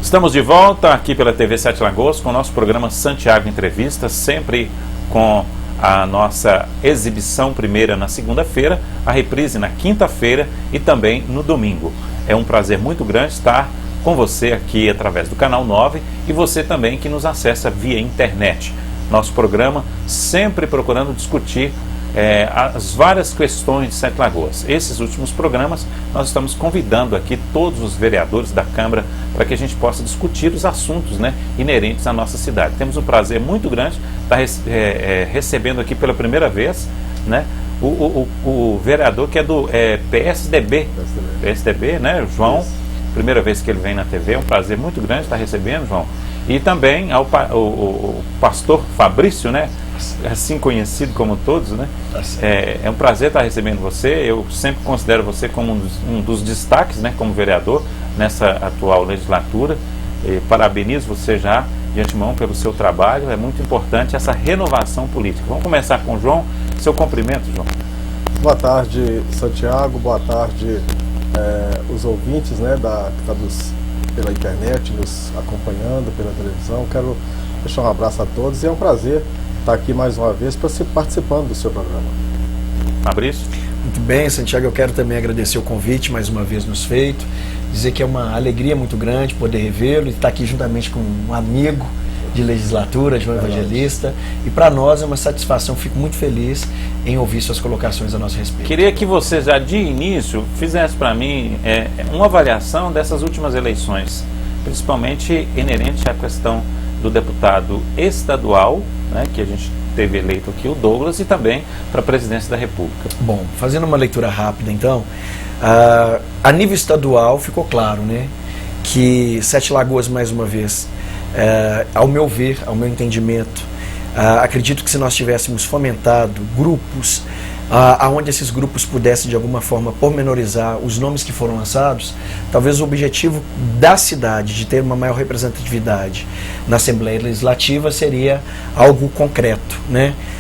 Estamos de volta aqui pela TV Sete Lagoas com o nosso programa Santiago Entrevista, sempre com a nossa exibição primeira na segunda-feira, a reprise na quinta-feira e também no domingo. É um prazer muito grande estar com você aqui através do Canal 9 e você também que nos acessa via internet. Nosso programa sempre procurando discutir as várias questões de Sete Lagoas. Esses últimos programas nós estamos convidando aqui todos os vereadores da Câmara para que a gente possa discutir os assuntos, inerentes à nossa cidade. Temos um prazer muito grande de estar recebendo aqui pela primeira vez, o vereador que é do PSDB, né, João. Isso. Primeira vez que ele vem na TV, é um prazer muito grande estar recebendo, João. E também o pastor Fabrício, assim conhecido como todos, é um prazer estar recebendo você. Eu sempre considero você como um dos destaques, como vereador nessa atual legislatura. E parabenizo você já de antemão pelo seu trabalho. É muito importante essa renovação política. Vamos começar com o João. Seu cumprimento, João. Boa tarde, Santiago. Boa tarde, os ouvintes, que estão pela internet, nos acompanhando pela televisão. Quero deixar um abraço a todos e é um prazer estar aqui mais uma vez participando do seu programa. Fabrício? Muito bem, Santiago, eu quero também agradecer o convite mais uma vez nos feito, dizer que é uma alegria muito grande poder revê-lo e estar aqui juntamente com um amigo de legislatura, João Evangelista, e para nós é uma satisfação, fico muito feliz em ouvir suas colocações a nosso respeito. Queria que você já de início fizesse para mim uma avaliação dessas últimas eleições, principalmente inerente à questão do deputado estadual, que a gente teve eleito aqui, o Douglas, e também para a presidência da República. Bom, fazendo uma leitura rápida então, a nível estadual ficou claro, que Sete Lagoas mais uma vez, ao meu ver, ao meu entendimento, acredito que se nós tivéssemos fomentado grupos, aonde esses grupos pudessem de alguma forma pormenorizar os nomes que foram lançados, talvez o objetivo da cidade de ter uma maior representatividade na Assembleia Legislativa seria algo concreto,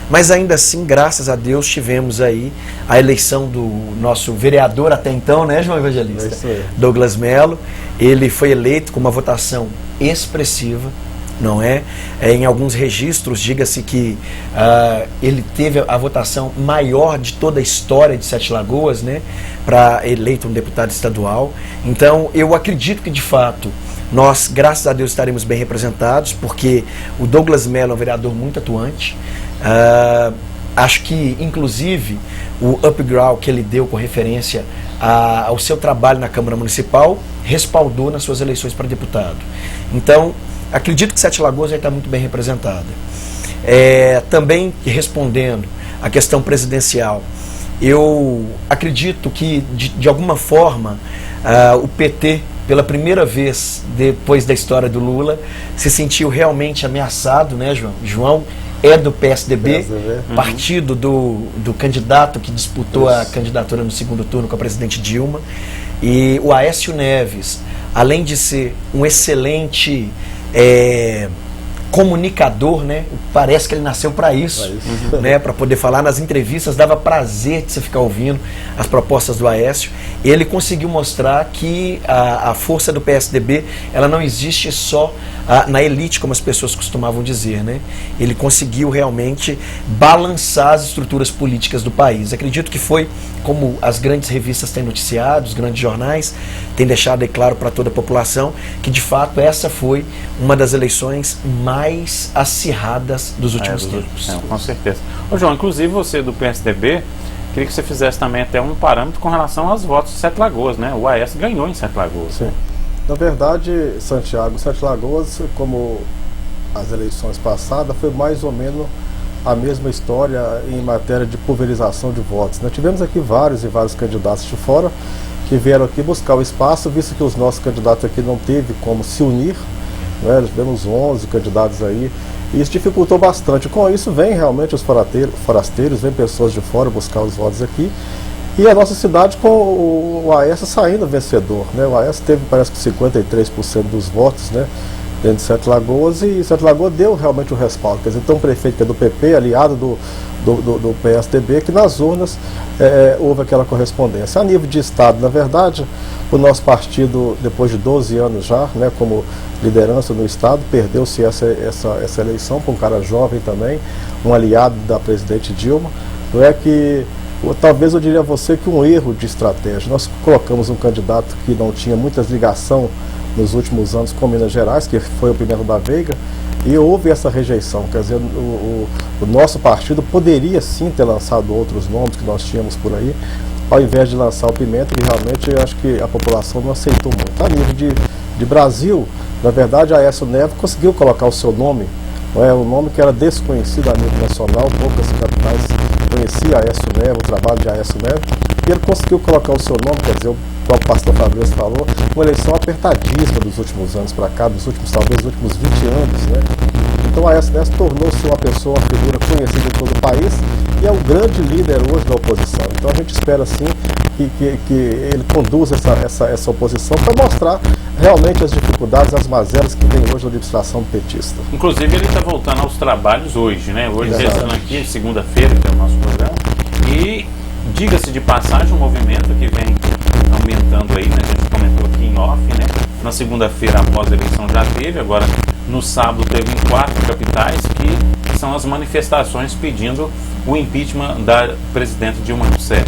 Mas ainda assim, graças a Deus, tivemos aí a eleição do nosso vereador até então, João Evangelista? É isso aí. Douglas Melo. Ele foi eleito com uma votação expressiva, não é? Em alguns registros, diga-se que ele teve a votação maior de toda a história de Sete Lagoas, para eleito um deputado estadual. Então, eu acredito que, de fato, nós, graças a Deus, estaremos bem representados, porque o Douglas Melo é um vereador muito atuante. Acho que, inclusive, o upgrade que ele deu com referência ao seu trabalho na Câmara Municipal respaldou nas suas eleições para deputado. Então, acredito que Sete Lagoas vai estar muito bem representada. Também respondendo à questão presidencial, eu acredito que, de alguma forma, o PT, pela primeira vez depois da história do Lula, se sentiu realmente ameaçado, João? João é do PSDB, partido do candidato que disputou a candidatura no segundo turno com a presidente Dilma. E o Aécio Neves, além de ser um excelente comunicador, parece que ele nasceu para isso, para poder falar nas entrevistas, dava prazer de você ficar ouvindo as propostas do Aécio. Ele conseguiu mostrar que a força do PSDB, ela não existe só na elite, como as pessoas costumavam dizer, Ele conseguiu realmente balançar as estruturas políticas do país. Acredito que foi, como as grandes revistas têm noticiado, os grandes jornais têm deixado claro para toda a população, que de fato essa foi uma das eleições mais acirradas dos últimos tempos. Com certeza. Ô, João, inclusive você do PSDB, queria que você fizesse também até um parâmetro com relação aos votos de Sete Lagoas, O AS ganhou em Sete Lagoas. Sim. Na verdade, Santiago, Sete Lagoas, como as eleições passadas, foi mais ou menos a mesma história em matéria de pulverização de votos. Nós tivemos aqui vários candidatos de fora que vieram aqui buscar o espaço, visto que os nossos candidatos aqui não teve como se unir, nós tivemos 11 candidatos aí, e isso dificultou bastante. Com isso vem realmente os forasteiros, vem pessoas de fora buscar os votos aqui, e a nossa cidade com o AS saindo vencedor, O AS teve, parece que 53% dos votos, dentro de Sete Lagoas, e Sete Lagoas deu realmente o respaldo. Quer dizer, então o prefeito que é do PP, aliado do PSDB, que nas urnas houve aquela correspondência. A nível de Estado, na verdade, o nosso partido, depois de 12 anos já, né, como liderança no Estado, perdeu-se essa eleição para um cara jovem também, um aliado da presidente Dilma. Não é que, talvez eu diria a você que um erro de estratégia. Nós colocamos um candidato que não tinha muitas ligações nos últimos anos com Minas Gerais, que foi o Pimenta da Veiga, e houve essa rejeição. Quer dizer, o nosso partido poderia sim ter lançado outros nomes que nós tínhamos por aí, ao invés de lançar o Pimenta, que realmente eu acho que a população não aceitou muito. A nível de Brasil, na verdade, a Aécio Neves conseguiu colocar o seu nome, não é, um nome que era desconhecido a nível nacional, poucas capitais conheciam Aécio Neves, o trabalho de Aécio Neves, e ele conseguiu colocar o seu nome, quer dizer, como o pastor Fabrício falou, uma eleição apertadíssima dos últimos anos para cá, talvez dos últimos 20 anos, né? Então a Aécio Neves tornou-se uma pessoa, uma figura conhecida em todo o país, e é o grande líder hoje da oposição. Então a gente espera sim que ele conduza essa oposição para mostrar realmente as dificuldades, as mazelas que tem hoje a administração petista. Inclusive ele está voltando aos trabalhos hoje, né? Hoje ele está aqui, segunda-feira, que é o nosso programa, e diga-se de passagem, um movimento que vem aumentando aí, né? A gente comentou aqui em off, né? Na segunda-feira, após a eleição, já teve, agora no sábado teve em 4 capitais, que são as manifestações pedindo o impeachment da presidente Dilma Rousseff.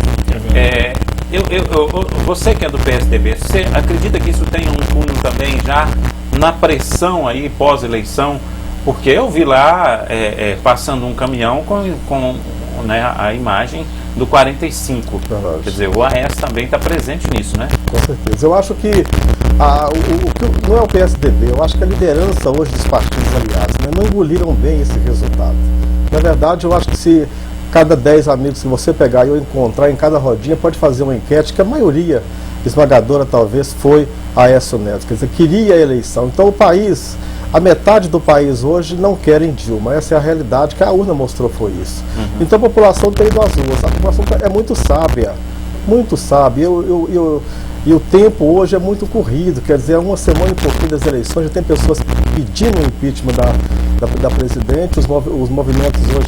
Você que é do PSDB, você acredita que isso tem um cunho também já na pressão aí pós-eleição? Porque eu vi lá passando um caminhão com né, a imagem do 45. Verdade. Quer dizer, o AES também está presente nisso, né? Com certeza. Eu acho que não é o PSDB, eu acho que a liderança hoje dos partidos aliados, né, não engoliram bem esse resultado. Na verdade, eu acho que se cada 10 amigos que você pegar e eu encontrar em cada rodinha, pode fazer uma enquete, que a maioria esmagadora talvez foi Aécio Neves, quer dizer, queria a eleição. Então o país, a metade do país hoje não querem Dilma, essa é a realidade, que a urna mostrou foi isso. Então a população tem ido às ruas, a população é muito sábia, e o tempo hoje é muito corrido, quer dizer, uma semana e pouquinho das eleições, já tem pessoas pedindo o impeachment da presidente, os movimentos hoje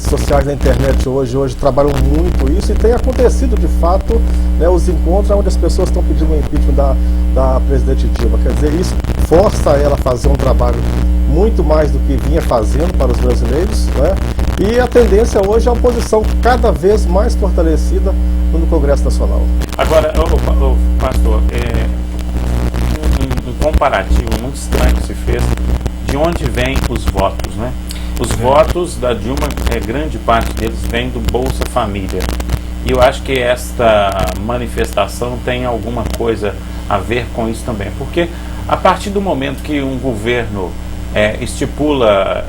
sociais na internet hoje trabalham muito isso, e tem acontecido de fato, né, os encontros onde as pessoas estão pedindo o impeachment da presidente Dilma. Quer dizer, isso força ela a fazer um trabalho muito mais do que vinha fazendo para os brasileiros, né? E a tendência hoje é a oposição cada vez mais fortalecida no Congresso Nacional. Agora, pastor, um comparativo muito estranho que se fez de onde vêm os votos, né? Os votos da Dilma, grande parte deles vem do Bolsa Família. E eu acho que esta manifestação tem alguma coisa a ver com isso também. Porque a partir do momento que um governo estipula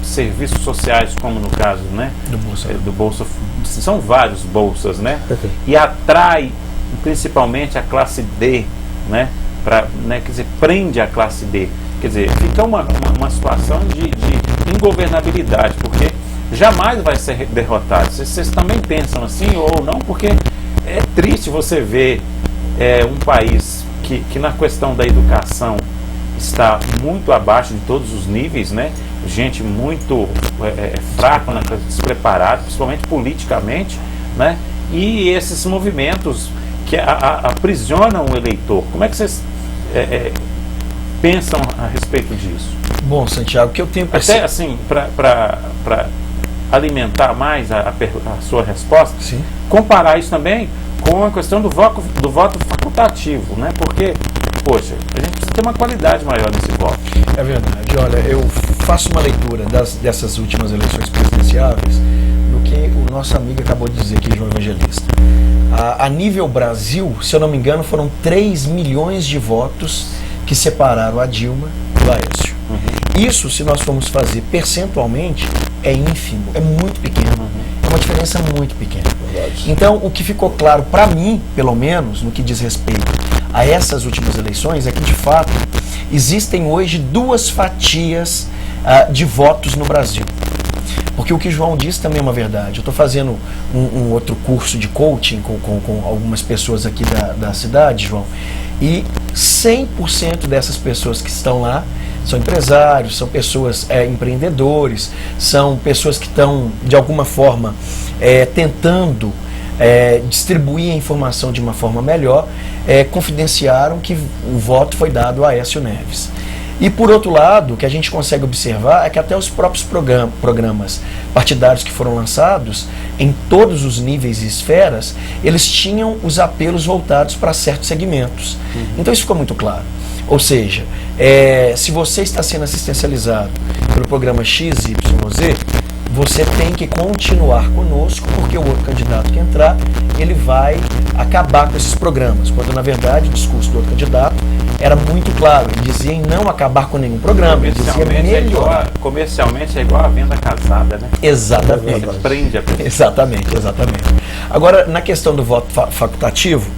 serviços sociais, como no caso, né, do Bolsa, são vários bolsas, né, e atrai principalmente a classe D, né, quer dizer, prende a classe D. Quer dizer, fica uma situação de ingovernabilidade, porque jamais vai ser derrotado. Vocês também pensam assim ou não? Porque é triste você ver um país que na questão da educação está muito abaixo de todos os níveis, né? Gente muito fraca, despreparada, principalmente politicamente, né? E esses movimentos que aprisionam o eleitor. Como é que vocês pensam a respeito disso? Bom, Santiago, o que eu tenho até assim, para alimentar mais a sua resposta, sim, comparar isso também com a questão do voto facultativo, né? Porque, poxa, a gente precisa ter uma qualidade maior nesse voto. É verdade. Olha, eu faço uma leitura dessas últimas eleições presidenciáveis do que o nosso amigo acabou de dizer aqui, João Evangelista. A nível Brasil, se eu não me engano, foram 3 milhões de votos que separaram a Dilma do Aécio. Isso, se nós formos fazer percentualmente, é ínfimo, é muito pequeno. É uma diferença muito pequena. Verdade. Então, o que ficou claro para mim, pelo menos, no que diz respeito a essas últimas eleições, é que, de fato, existem hoje 2 fatias de votos no Brasil. Porque o que o João disse também é uma verdade. Eu estou fazendo um outro curso de coaching com algumas pessoas aqui da cidade, João, E 100% dessas pessoas que estão lá são empresários, são pessoas empreendedores, são pessoas que estão, de alguma forma, tentando distribuir a informação de uma forma melhor, confidenciaram que o voto foi dado a Aécio Neves. E, por outro lado, o que a gente consegue observar é que até os próprios programas partidários que foram lançados, em todos os níveis e esferas, eles tinham os apelos voltados para certos segmentos. Então isso ficou muito claro. Ou seja, se você está sendo assistencializado pelo programa XYZ, você tem que continuar conosco, porque o outro candidato que entrar, ele vai acabar com esses programas. Quando, na verdade, o discurso do outro candidato era muito claro. Ele dizia em não acabar com nenhum programa. Ele dizia melhorar. Comercialmente é igual a venda casada, né? Exatamente. Você prende a pessoa. Exatamente. Agora, na questão do voto facultativo,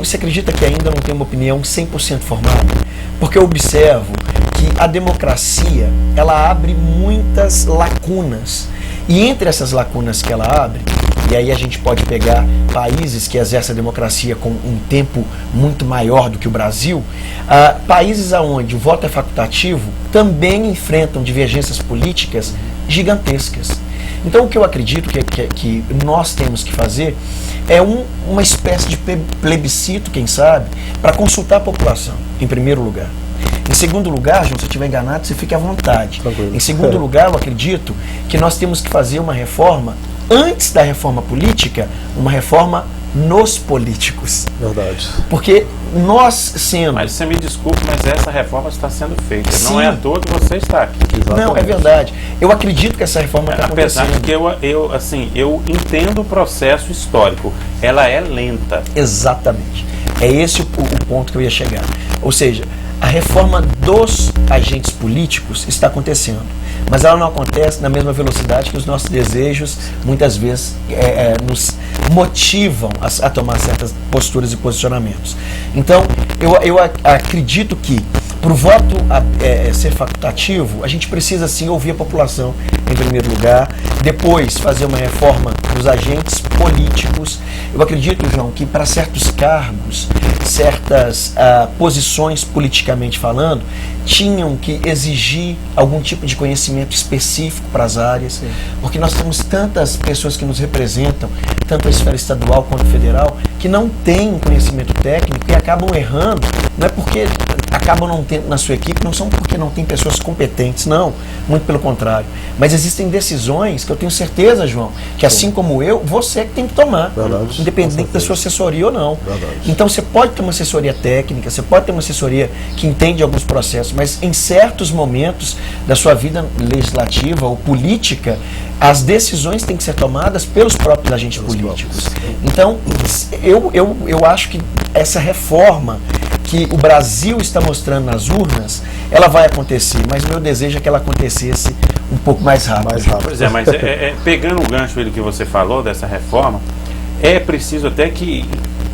você acredita que ainda não tenho uma opinião 100% formada? Porque eu observo que a democracia, ela abre muitas lacunas. E entre essas lacunas que ela abre, e aí a gente pode pegar países que exercem a democracia com um tempo muito maior do que o Brasil, países onde o voto é facultativo também enfrentam divergências políticas gigantescas. Então o que eu acredito que nós temos que fazer é uma espécie de plebiscito, quem sabe, para consultar a população, em primeiro lugar. Em segundo lugar, João, se eu estiver enganado, você fique à vontade. Em segundo lugar, eu acredito que nós temos que fazer uma reforma, antes da reforma política, uma reforma nos políticos. Verdade. Porque nós sendo... Mas você me desculpe, mas essa reforma está sendo feita. Sim. Não é à toa que você está aqui. Exatamente. Não, é verdade. Eu acredito que essa reforma está acontecendo. Apesar de que eu entendo o processo histórico. Ela é lenta. Exatamente. É esse o ponto que eu ia chegar. Ou seja, a reforma dos agentes políticos está acontecendo, mas ela não acontece na mesma velocidade que os nossos desejos muitas vezes nos motivam a tomar certas posturas e posicionamentos. Então, eu acredito que para o voto ser facultativo, a gente precisa sim ouvir a população em primeiro lugar, depois fazer uma reforma dos agentes políticos. Eu acredito, João, que para certos cargos, certas posições politicamente falando, tinham que exigir algum tipo de conhecimento específico para as áreas, sim, porque nós temos tantas pessoas que nos representam, tanto a esfera estadual quanto federal, que não têm conhecimento técnico e acabam errando. Não é porque acabam não tendo na sua equipe, não são porque não tem pessoas competentes, não, muito pelo contrário. Mas existem decisões que eu tenho certeza, João, que assim como eu, você que tem que tomar, verdade, independente da sua assessoria ou não. Verdade. Então você pode ter uma assessoria técnica, você pode ter uma assessoria que entende alguns processos, mas em certos momentos da sua vida legislativa ou política, as decisões têm que ser tomadas pelos próprios agentes políticos. Então, eu acho que essa reforma que o Brasil está mostrando nas urnas, ela vai acontecer, mas o meu desejo é que ela acontecesse um pouco mais rápido. Pois é, mas pegando o gancho do que você falou, dessa reforma, é preciso até que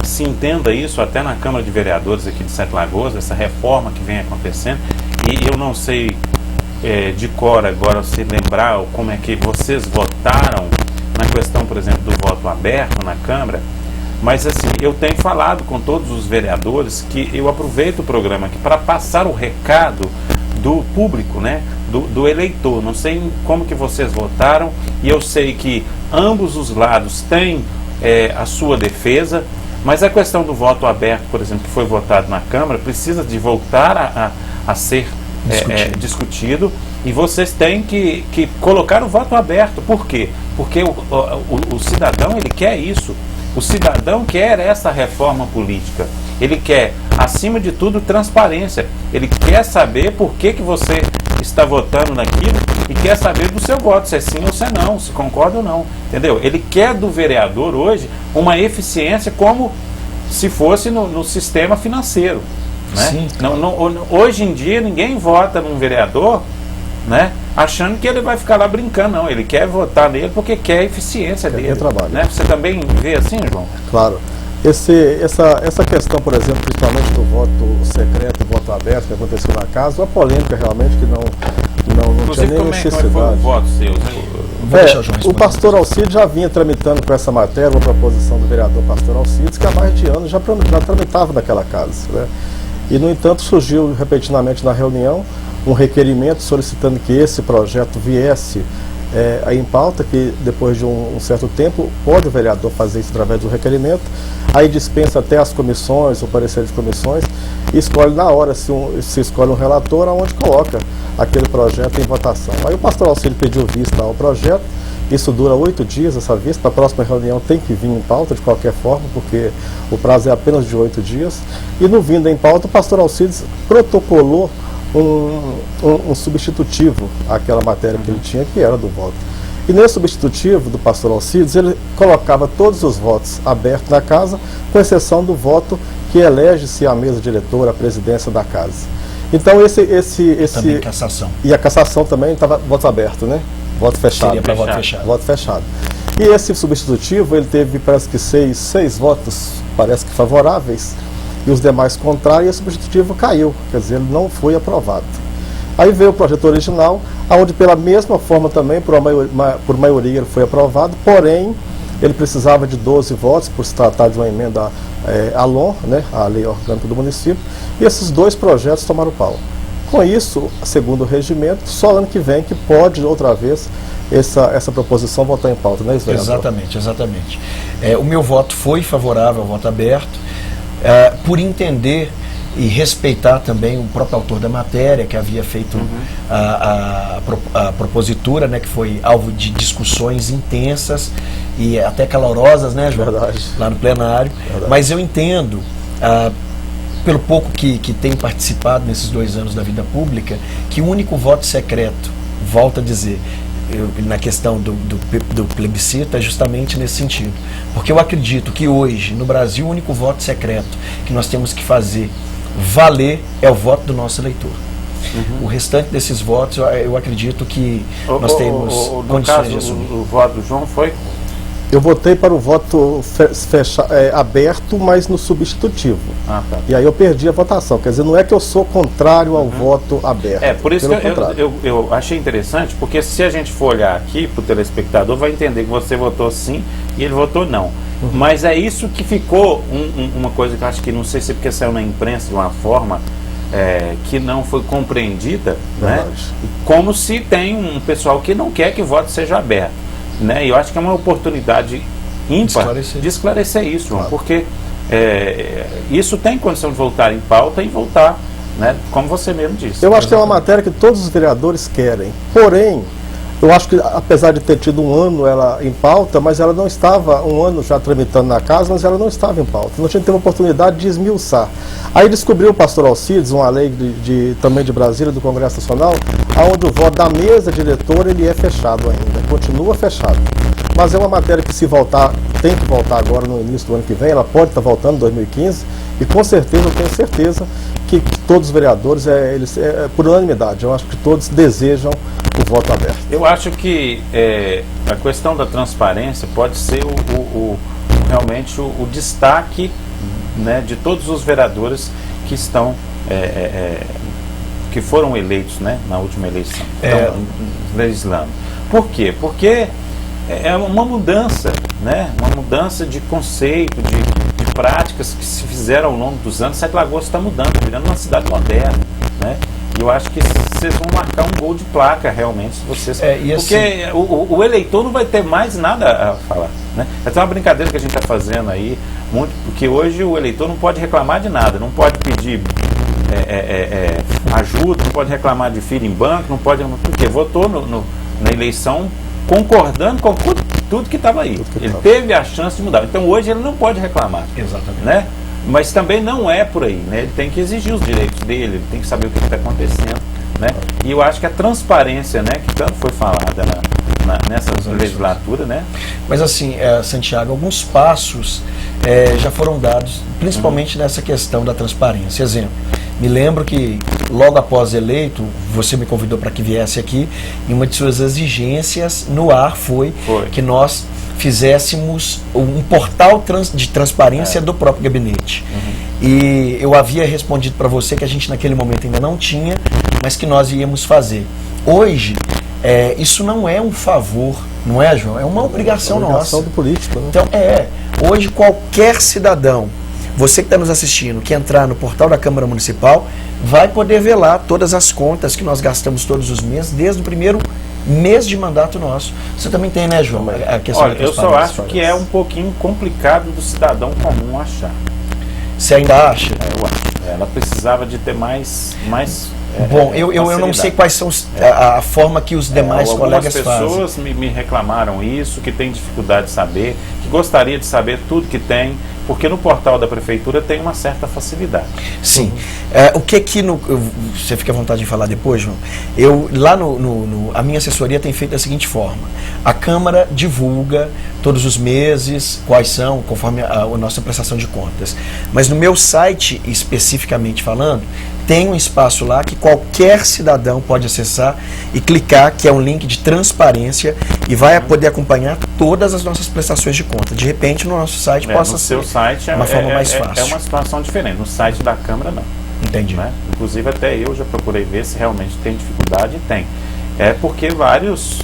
se entenda isso até na Câmara de Vereadores aqui de Sete Lagoas, essa reforma que vem acontecendo, e eu não sei de cor agora se lembrar como é que vocês votaram na questão, por exemplo, do voto aberto na Câmara, mas assim, eu tenho falado com todos os vereadores que eu aproveito o programa aqui para passar o recado do público, né, do eleitor. Não sei como que vocês votaram, e eu sei que ambos os lados têm a sua defesa, mas a questão do voto aberto, por exemplo, que foi votado na Câmara, precisa de voltar a ser discutido, e vocês têm que colocar o voto aberto. Por quê? Porque o cidadão, ele quer isso. O cidadão quer essa reforma política. Ele quer, acima de tudo, transparência. Ele quer saber por que você está votando naquilo e quer saber do seu voto, se é sim ou se é não, se concorda ou não. Entendeu? Ele quer do vereador hoje uma eficiência como se fosse no sistema financeiro. Né? Sim. Hoje em dia ninguém vota num vereador, né, achando que ele vai ficar lá brincando. Não, ele quer votar nele porque quer a eficiência dele. Trabalho. Né? Você também vê assim, João? Claro. Essa questão, por exemplo, principalmente do voto secreto e voto aberto que aconteceu na casa, uma polêmica realmente que não tinha nem necessidade. Como foi o voto seu? Vou deixar o João O responder. pastor Alcides já vinha tramitando com essa matéria, uma proposição do vereador pastor Alcides, que há mais de anos já tramitava naquela casa, né? E, no entanto, surgiu repentinamente na reunião um requerimento solicitando que esse projeto viesse em pauta, que depois de um certo tempo pode o vereador fazer isso através do requerimento, aí dispensa até as comissões, o parecer de comissões, e escolhe na hora se escolhe um relator aonde coloca aquele projeto em votação. Aí o pastor Alcídio pediu vista ao projeto, isso dura 8 dias, essa vista, a próxima reunião tem que vir em pauta de qualquer forma, porque o prazo é apenas de 8 dias, e no vindo em pauta o pastor Alcides protocolou um substitutivo àquela matéria que ele tinha, que era do voto. E nesse substitutivo do pastor Alcides, ele colocava todos os votos abertos na casa, com exceção do voto que elege-se a mesa diretora, a presidência da casa. Então Também cassação. E a cassação também estava voto aberto, né? Voto fechado. Seria para voto fechado. Voto fechado. E esse substitutivo, ele teve, parece que seis votos, parece que favoráveis, e os demais contrários, e o substitutivo caiu, quer dizer, ele não foi aprovado. Aí veio o projeto original, onde pela mesma forma também, por maioria, ele foi aprovado, porém, ele precisava de 12 votos, por se tratar de uma emenda à LON, né, a Lei Orgânica do Município, e esses 2 projetos tomaram pau. Com isso, segundo o regimento, só ano que vem que pode, outra vez, essa proposição voltar em pauta, não é isso, vereador? Exatamente. O meu voto foi favorável ao voto aberto, por entender e respeitar também o próprio autor da matéria, que havia feito a propositura, né, que foi alvo de discussões intensas e até calorosas, né, João? Verdade. Lá no plenário. Verdade. Mas eu entendo, pelo pouco que tenho participado nesses 2 anos da vida pública, que o único voto secreto, volto a dizer, na questão do plebiscito, é justamente nesse sentido. Porque eu acredito que hoje, no Brasil, o único voto secreto que nós temos que fazer valer é o voto do nosso eleitor. O restante desses votos, eu acredito que nós temos condições de assumir. O voto do João foi? Eu votei para o voto aberto, mas no substitutivo. Tá. E aí eu perdi a votação. Quer dizer, não é que eu sou contrário ao voto aberto. Por isso que eu achei interessante, porque se a gente for olhar aqui para o telespectador, vai entender que você votou sim e ele votou não. Mas é isso que ficou uma coisa que eu acho que, não sei se é porque saiu na imprensa de uma forma que não foi compreendida, né? Como se tem um pessoal que não quer que o voto seja aberto. Né? E eu acho que é uma oportunidade ímpar de esclarecer isso, João, porque isso tem condição de voltar em pauta e voltar, né, como você mesmo disse. Eu acho que é uma matéria que todos os vereadores querem, porém, eu acho que apesar de ter tido um ano ela em pauta, mas ela não estava, um ano já tramitando na casa, mas ela não estava em pauta. Não tinha tido a oportunidade de esmiuçar. Aí descobriu o pastor Alcides, uma lei também de Brasília, do Congresso Nacional, onde o voto da mesa diretora ele é fechado ainda, continua fechado. Mas é uma matéria que, se voltar, tem que voltar agora no início do ano que vem, ela pode estar voltando em 2015, e com certeza, eu tenho certeza que todos os vereadores, por unanimidade, eu acho que todos desejam o voto aberto. Eu acho que a questão da transparência pode ser realmente o destaque, né, de todos os vereadores que estão que foram eleitos, né, na última eleição, legislando. Por quê? Porque é uma mudança, né, uma mudança de conceito, de práticas que se fizeram ao longo dos anos. Sete Lagoas está mudando, virando uma cidade moderna, né? E eu acho que vocês vão marcar um gol de placa realmente, se vocês. Porque assim, o eleitor não vai ter mais nada a falar, né? É até uma brincadeira que a gente está fazendo aí, muito, porque hoje o eleitor não pode reclamar de nada, não pode pedir ajuda, não pode reclamar de filho em banco, não pode, porque votou na eleição concordando com tudo que estava aí. Ele teve a chance de mudar. Então hoje ele não pode reclamar. Exatamente. Né? Mas também não é por aí, né? Ele tem que exigir os direitos dele, ele tem que saber o que está acontecendo, né? E eu acho que a transparência, né, que tanto foi falada nessa legislatura, né? Mas assim, Santiago, alguns passos já foram dados, principalmente nessa questão da transparência. Exemplo, me lembro que logo após eleito, você me convidou para que viesse aqui, e uma de suas exigências no ar foi que nós fizéssemos um portal de transparência do próprio gabinete. E eu havia respondido para você que a gente naquele momento ainda não tinha, mas que nós íamos fazer. Hoje, isso não é um favor, não é, João? É uma obrigação nossa. Obrigação do político, né? Então, hoje qualquer cidadão, você que está nos assistindo, que entrar no portal da Câmara Municipal, vai poder ver lá todas as contas que nós gastamos todos os meses, desde o primeiro mês de mandato nosso. Você também tem, né, João? A questão. Olha, eu só acho que é um pouquinho complicado do cidadão comum achar. Você ainda acha? Eu acho. Ela precisava de ter mais bom, eu não sei quais são a forma que os demais colegas fazem. Algumas pessoas me reclamaram isso, que tem dificuldade de saber, que gostaria de saber tudo que tem, porque no portal da prefeitura tem uma certa facilidade. Sim. O que você fica à vontade de falar depois, João? Lá a minha assessoria tem feito da seguinte forma: a Câmara divulga todos os meses quais são, conforme a nossa prestação de contas. Mas no meu site, especificamente falando, tem um espaço lá que qualquer cidadão pode acessar e clicar, que é um link de transparência, e vai poder acompanhar todas as nossas prestações de conta. De repente, no nosso site possa ser uma forma mais fácil. É uma situação diferente. No site da Câmara, não. Entendi. Né? Inclusive, até eu já procurei ver se realmente tem dificuldade, e tem. É porque vários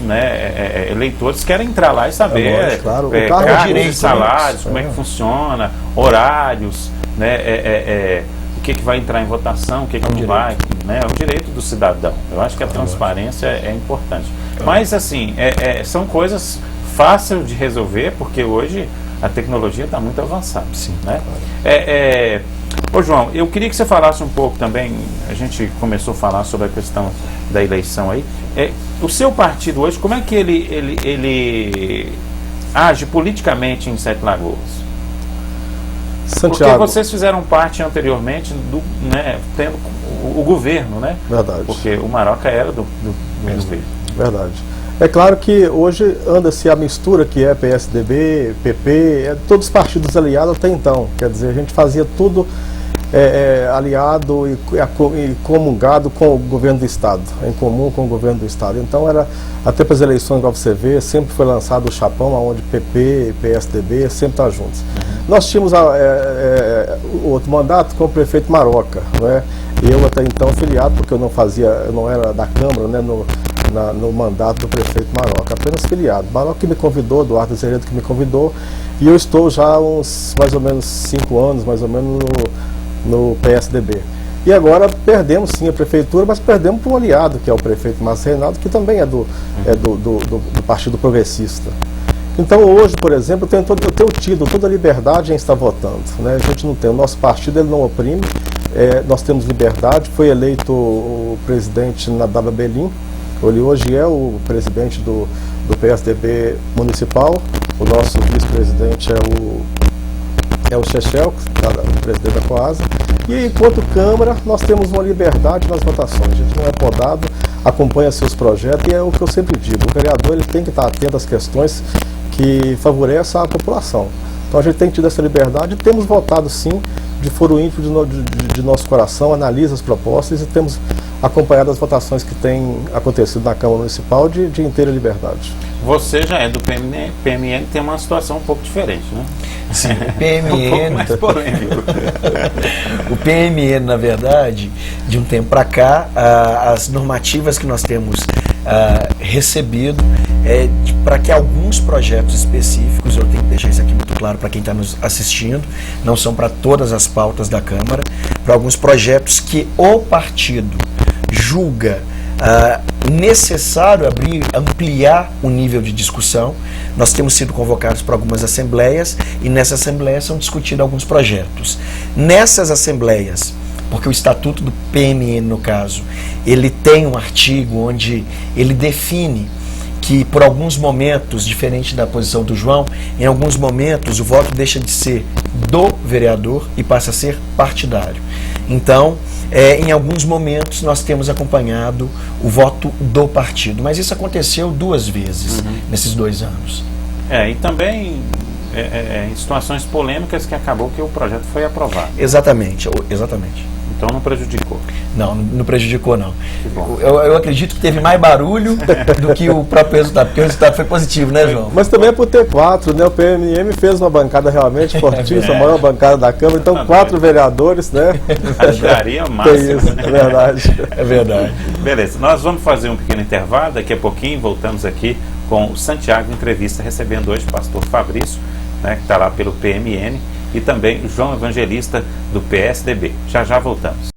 eleitores querem entrar lá e saber claro. Cargos, salários, como é que funciona, horários, né, o que vai entrar em votação, o que não vai, né? É um direito do cidadão. Eu acho que a transparência é importante. Mas, assim, são coisas fáceis de resolver, porque hoje a tecnologia está muito avançada. Sim. Né? Ô, João, eu queria que você falasse um pouco também, a gente começou a falar sobre a questão da eleição aí. O seu partido hoje, como é que ele age politicamente em Sete Lagoas? Santiago. Porque vocês fizeram parte anteriormente tendo o governo, né? Verdade. Porque o Maroca era do governo. Verdade. É claro que hoje anda-se a mistura que é PSDB, PP, todos os partidos aliados até então. Quer dizer, a gente fazia tudo aliado e comungado com o governo do Estado, em comum com o governo do Estado. Então até para as eleições, igual você vê, sempre foi lançado o chapão, onde PP e PSDB sempre estão juntos. Nós tínhamos o outro mandato com o prefeito Maroca, não é? E eu até então filiado, porque eu não era da Câmara, né, no mandato do prefeito Maroca, apenas filiado. Maroca que me convidou, Eduardo Azeredo que me convidou, e eu estou já há uns mais ou menos 5 anos, mais ou menos, no PSDB. E agora perdemos sim a prefeitura, mas perdemos para um aliado, que é o prefeito Márcio Reinaldo, que também é do Partido Progressista. Então hoje, por exemplo, eu tenho tido toda a liberdade em estar votando, né? A gente não tem, o nosso partido ele não oprime, nós temos liberdade. Foi eleito o presidente Nadab Belim, ele hoje é o presidente do PSDB municipal, o nosso vice-presidente é o Chechel, o presidente da Coasa, e enquanto Câmara nós temos uma liberdade nas votações, a gente não é podado, acompanha seus projetos, e é o que eu sempre digo, o vereador ele tem que estar atento às questões que favoreçam a população. Então a gente tem tido essa liberdade e temos votado sim de foro íntimo de nosso coração, analisa as propostas e temos acompanhado as votações que têm acontecido na Câmara Municipal de inteira liberdade. Você já é do PMN, tem uma situação um pouco diferente, né? Sim, o PMN... um pouco mais polêmico. O PMN, na verdade, de um tempo para cá, as normativas que nós temos recebido para que alguns projetos específicos, eu tenho que deixar isso aqui muito claro para quem está nos assistindo, não são para todas as pautas da Câmara, para alguns projetos que o partido julga necessário ampliar o nível de discussão. Nós temos sido convocados para algumas assembleias e nessas assembleias são discutidos alguns projetos. Nessas assembleias, porque o estatuto do PMN, no caso, ele tem um artigo onde ele define que por alguns momentos, diferente da posição do João, em alguns momentos o voto deixa de ser do vereador e passa a ser partidário. Então, em alguns momentos nós temos acompanhado o voto do partido, mas isso aconteceu 2 vezes nesses 2 anos. E também em situações polêmicas que acabou que o projeto foi aprovado. Exatamente, exatamente. Então não prejudicou. Não, não prejudicou não. Que bom. Eu acredito que teve mais barulho do que o próprio resultado, porque o resultado foi positivo, né, João? Mas também é por ter 4, né? O PMM fez uma bancada realmente fortíssima, a maior bancada da Câmara, então 4 vereadores, né? Ajudaria Tem máximo, isso, né? é verdade. É verdade. Beleza, nós vamos fazer um pequeno intervalo, daqui a pouquinho voltamos aqui com o Santiago Entrevista, recebendo hoje o pastor Fabrício, né, que está lá pelo PMN, e também o João Evangelista do PSDB. Já já voltamos.